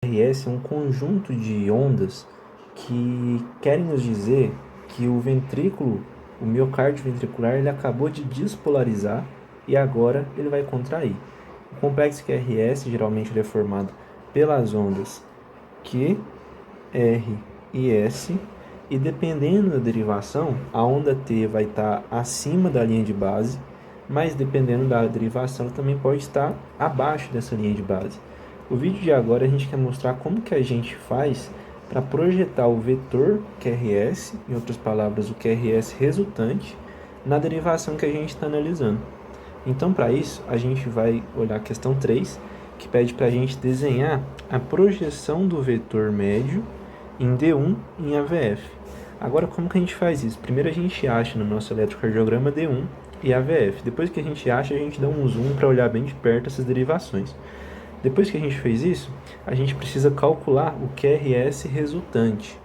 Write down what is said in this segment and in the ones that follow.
RS é um conjunto de ondas que querem nos dizer que o ventrículo, o miocárdio ventricular, ele acabou de despolarizar e agora ele vai contrair. O complexo QRS geralmente ele é formado pelas ondas Q, R e S, e dependendo da derivação, a onda T vai estar acima da linha de base, mas dependendo da derivação também pode estar abaixo dessa linha de base. O vídeo de agora a gente quer mostrar como que a gente faz para projetar o vetor QRS, em outras palavras, o QRS resultante, na derivação que a gente está analisando. Então, para isso, a gente vai olhar a questão 3, que pede para a gente desenhar a projeção do vetor médio em D1 em AVF. Agora, como que a gente faz isso? Primeiro a gente acha no nosso eletrocardiograma D1 e AVF. Depois que a gente acha, a gente dá um zoom para olhar bem de perto essas derivações. Depois que a gente fez isso, a gente precisa calcular o QRS resultante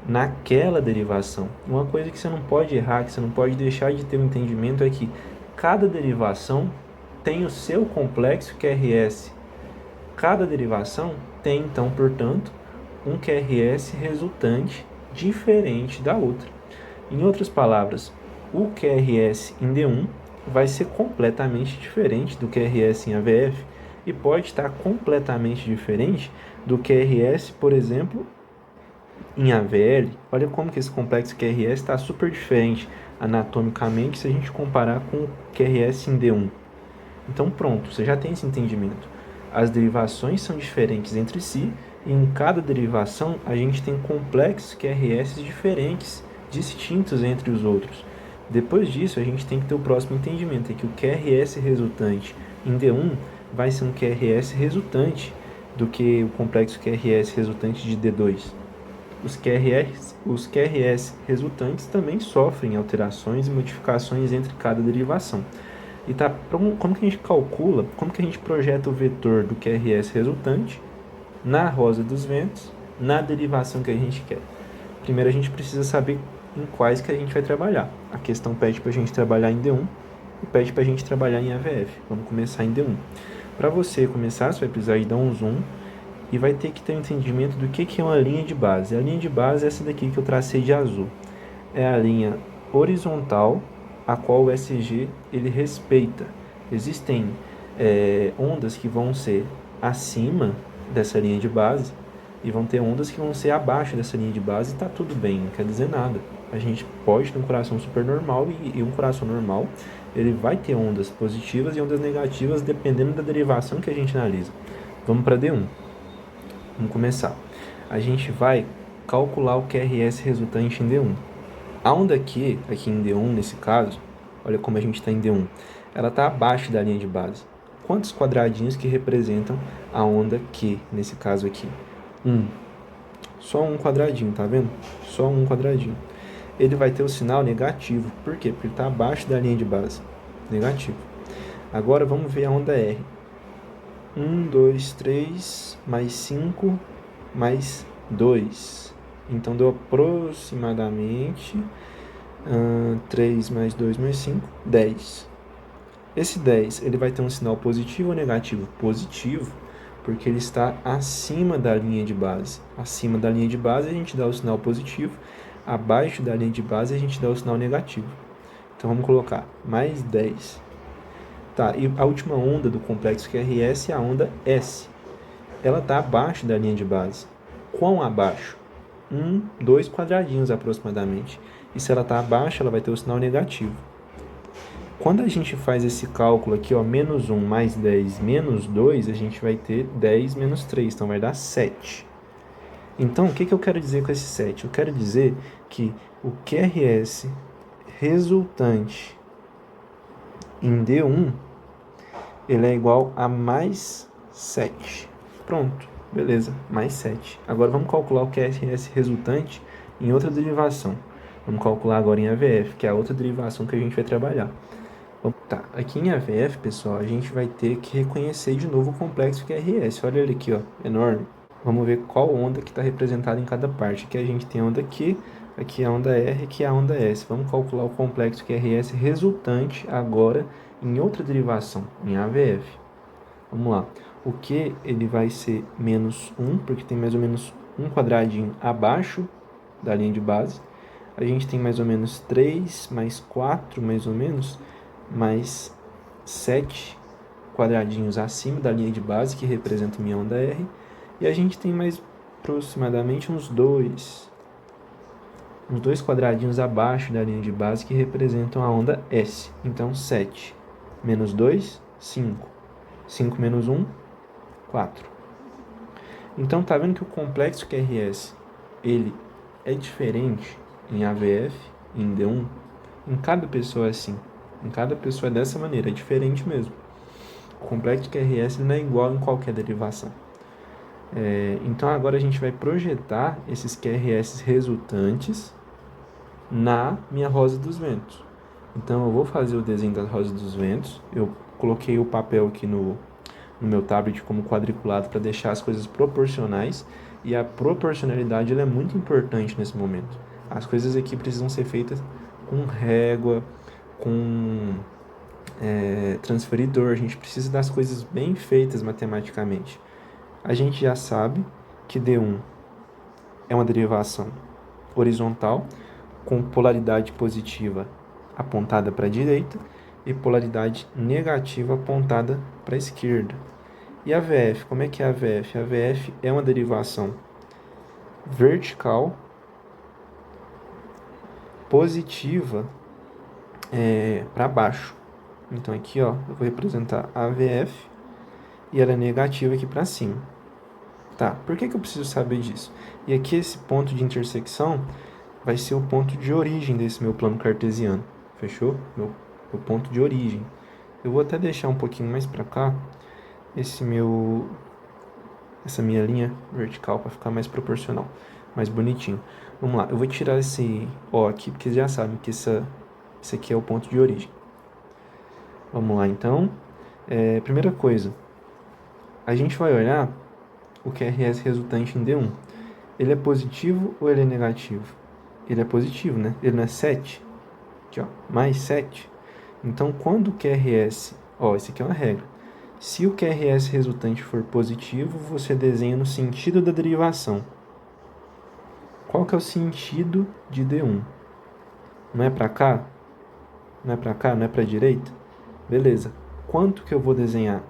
naquela derivação. Uma coisa que você não pode errar, que você não pode deixar de ter um entendimento é que cada derivação tem o seu complexo QRS. Cada derivação tem, então, portanto, um QRS resultante diferente da outra. Em outras palavras, o QRS em D1 vai ser completamente diferente do QRS em AVF e pode estar completamente diferente do QRS, por exemplo, em AVL. Olha como que esse complexo QRS está super diferente anatomicamente se a gente comparar com o QRS em D1. Então pronto, você já tem esse entendimento. As derivações são diferentes entre si e em cada derivação a gente tem complexos QRS diferentes, distintos entre os outros. Depois disso a gente tem que ter o próximo entendimento, é que o QRS resultante em D1 vai ser um QRS resultante do que o complexo QRS resultante de D2. Os QRS resultantes também sofrem alterações e modificações entre cada derivação. E como que a gente calcula, como que a gente projeta o vetor do QRS resultante na rosa dos ventos, na derivação que a gente quer? Primeiro a gente precisa saber em quais que a gente vai trabalhar. A questão pede para a gente trabalhar em D1 e pede para a gente trabalhar em AVF. Vamos começar em D1. Para você começar, você vai precisar de dar um zoom e vai ter que ter um entendimento do que é uma linha de base. A linha de base é essa daqui que eu tracei de azul. É a linha horizontal a qual o SG ele respeita. Existem ondas que vão ser acima dessa linha de base e vão ter ondas que vão ser abaixo dessa linha de base e tá tudo bem, não quer dizer nada. A gente pode ter um coração super normal e um coração normal ele vai ter ondas positivas e ondas negativas dependendo da derivação que a gente analisa. Vamos para D1. Vamos começar. A gente vai calcular o QRS resultante em D1. A onda Q, aqui em D1 nesse caso, olha como a gente está em D1, ela está abaixo da linha de base. Quantos quadradinhos que representam a onda Q nesse caso aqui? Só um quadradinho, tá vendo? Só um quadradinho. Ele vai ter o sinal negativo. Por quê? Porque ele está abaixo da linha de base. Negativo. Agora vamos ver a onda R. 1, 2, 3, mais 5, mais 2. Então deu aproximadamente 3 mais 2 mais 5, 10. Esse 10 ele vai ter um sinal positivo ou negativo? Positivo, porque ele está acima da linha de base. Acima da linha de base a gente dá o sinal positivo, abaixo da linha de base a gente dá o sinal negativo. Então vamos colocar mais 10. Tá, e a última onda do complexo QRS é a onda S. Ela está abaixo da linha de base. Quão abaixo? 2 quadradinhos aproximadamente. E se ela está abaixo, ela vai ter o sinal negativo. Quando a gente faz esse cálculo aqui, ó, menos 1 mais 10 menos 2, a gente vai ter 10 menos 3, então vai dar 7. Então, o que eu quero dizer com esse 7? Eu quero dizer que o QRS resultante em D1, ele é igual a mais 7. Pronto, beleza, mais 7. Agora vamos calcular o QRS resultante em outra derivação. Vamos calcular agora em AVF, que é a outra derivação que a gente vai trabalhar. Tá, aqui em AVF, pessoal, a gente vai ter que reconhecer de novo o complexo QRS. Olha ele aqui, ó, enorme. Vamos ver qual onda que está representada em cada parte. Aqui a gente tem a onda Q, aqui a onda R, aqui a onda S. Vamos calcular o complexo QRS resultante agora em outra derivação, em AVF. Vamos lá. O Q ele vai ser menos 1, porque tem mais ou menos um quadradinho abaixo da linha de base. A gente tem mais ou menos 3 mais 4, mais ou menos, mais 7 quadradinhos acima da linha de base, que representa minha onda R. E a gente tem mais aproximadamente uns dois quadradinhos abaixo da linha de base, que representam a onda S. Então, 7 menos 2, 5. 5 menos 1, 4. Então, tá vendo que o complexo QRS, ele é diferente em AVF e em D1? Em cada pessoa é assim. Em cada pessoa é dessa maneira, é diferente mesmo. O complexo QRS não é igual em qualquer derivação. Então, agora a gente vai projetar esses QRS resultantes na minha rosa dos ventos. Então, eu vou fazer o desenho da rosa dos ventos. Eu coloquei o papel aqui no meu tablet como quadriculado para deixar as coisas proporcionais, e a proporcionalidade ela é muito importante nesse momento. As coisas aqui precisam ser feitas com régua, com transferidor, a gente precisa das coisas bem feitas matematicamente. A gente já sabe que D1 é uma derivação horizontal com polaridade positiva apontada para a direita e polaridade negativa apontada para a esquerda. E a VF, como é que é a VF? A VF é uma derivação vertical positiva para baixo. Então aqui, ó, eu vou representar a VF e ela é negativa aqui para cima. Tá, por que eu preciso saber disso? E aqui esse ponto de intersecção vai ser o ponto de origem desse meu plano cartesiano. Fechou? Meu ponto de origem. Eu vou até deixar um pouquinho mais para cá essa minha linha vertical para ficar mais proporcional, mais bonitinho. Vamos lá, eu vou tirar esse O aqui, porque vocês já sabem que esse aqui é o ponto de origem. Vamos lá, então. Primeira coisa, a gente vai olhar o QRS resultante em D1. Ele é positivo ou ele é negativo? Ele é positivo, né? Ele não é 7? Aqui, ó, mais 7. Então, quando o QRS... isso aqui é uma regra. Se o QRS resultante for positivo, você desenha no sentido da derivação. Qual que é o sentido de D1? Não é para cá? Não é para cá? Não é para a direita? Beleza. Quanto que eu vou desenhar?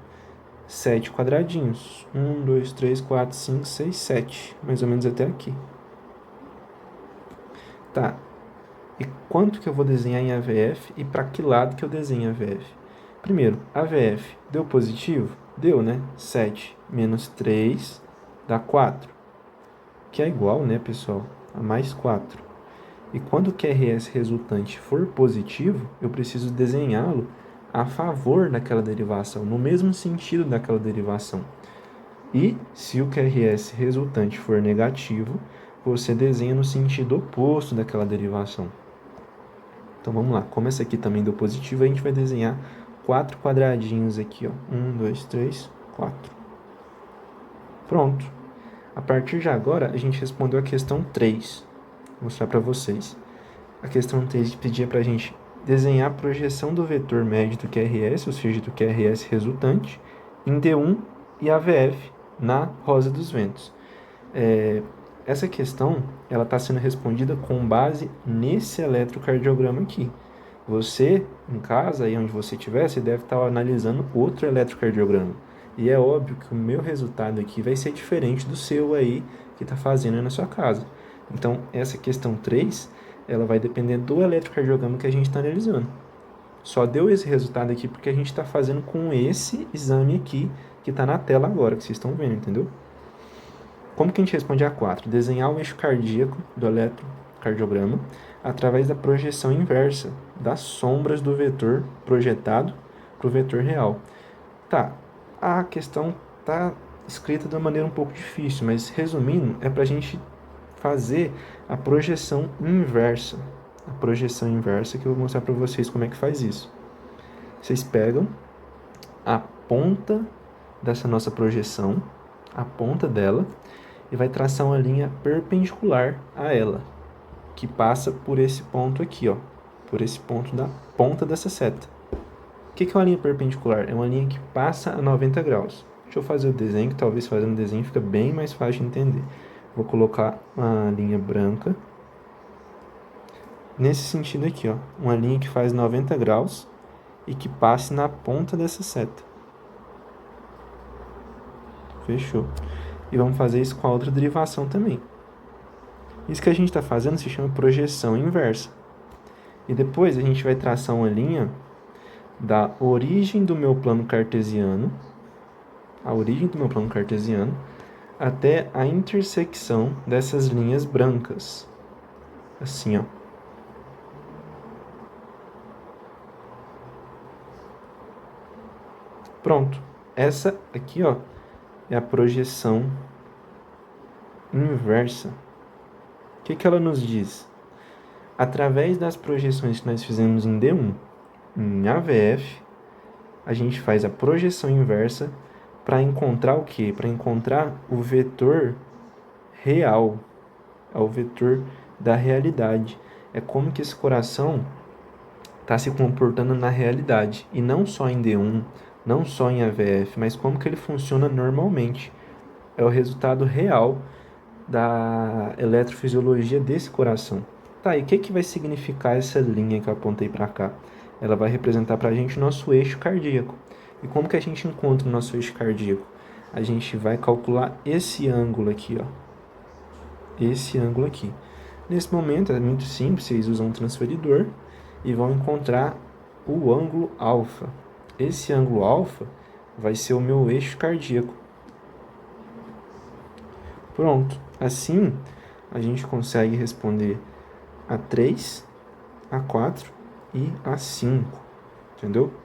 7 quadradinhos. 1, 2, 3, 4, 5, 6, 7. Mais ou menos até aqui. Tá. E quanto que eu vou desenhar em AVF e para que lado que eu desenho AVF? Primeiro, AVF deu positivo? Deu, né? 7 menos 3 dá 4. Que é igual, né, pessoal? A mais 4. E quando o QRS resultante for positivo, eu preciso desenhá-lo a favor daquela derivação, no mesmo sentido daquela derivação. E se o QRS resultante for negativo, você desenha no sentido oposto daquela derivação. Então vamos lá, como essa aqui também deu positivo, a gente vai desenhar 4 quadradinhos aqui, ó. 1, 2, 3, 4. Pronto. A partir de agora, a gente respondeu a questão 3. Vou mostrar para vocês. A questão 3 pedia para a gente desenhar a projeção do vetor médio do QRS, ou seja, do QRS resultante, em D1 e AVF na rosa dos ventos. Essa questão ela está sendo respondida com base nesse eletrocardiograma aqui. Você, em casa, aí onde você estiver, você deve estar analisando outro eletrocardiograma. E é óbvio que o meu resultado aqui vai ser diferente do seu aí, que está fazendo aí na sua casa. Então, essa questão 3, ela vai depender do eletrocardiograma que a gente está analisando. Só deu esse resultado aqui porque a gente está fazendo com esse exame aqui, que está na tela agora, que vocês estão vendo, entendeu? Como que a gente responde a 4? Desenhar o eixo cardíaco do eletrocardiograma através da projeção inversa das sombras do vetor projetado para o vetor real. Tá, a questão está escrita de uma maneira um pouco difícil, mas resumindo, é para a gente fazer a projeção inversa. A projeção inversa que eu vou mostrar para vocês como é que faz isso. Vocês pegam a ponta dessa nossa projeção, a ponta dela, e vai traçar uma linha perpendicular a ela, que passa por esse ponto aqui, ó, por esse ponto da ponta dessa seta. O que é uma linha perpendicular? É uma linha que passa a 90 graus. Deixa eu fazer o desenho, que talvez fazendo o desenho fica bem mais fácil de entender. Vou colocar uma linha branca. Nesse sentido aqui, ó. Uma linha que faz 90 graus e que passe na ponta dessa seta. Fechou. E vamos fazer isso com a outra derivação também. Isso que a gente está fazendo se chama projeção inversa. E depois a gente vai traçar uma linha da origem do meu plano cartesiano, até a intersecção dessas linhas brancas. Assim, ó. Pronto. Essa aqui, ó, é a projeção inversa. O que ela nos diz? Através das projeções que nós fizemos em D1, em AVF, a gente faz a projeção inversa para encontrar o quê? Para encontrar o vetor real, é o vetor da realidade. É como que esse coração está se comportando na realidade, e não só em D1, não só em AVF, mas como que ele funciona normalmente. É o resultado real da eletrofisiologia desse coração. Tá, e o que vai significar essa linha que eu apontei para cá? Ela vai representar para a gente o nosso eixo cardíaco. E como que a gente encontra o nosso eixo cardíaco? A gente vai calcular esse ângulo aqui, ó. Esse ângulo aqui. Nesse momento é muito simples, vocês usam um transferidor e vão encontrar o ângulo alfa. Esse ângulo alfa vai ser o meu eixo cardíaco. Pronto. Assim, a gente consegue responder a 3, a 4 e a 5. Entendeu?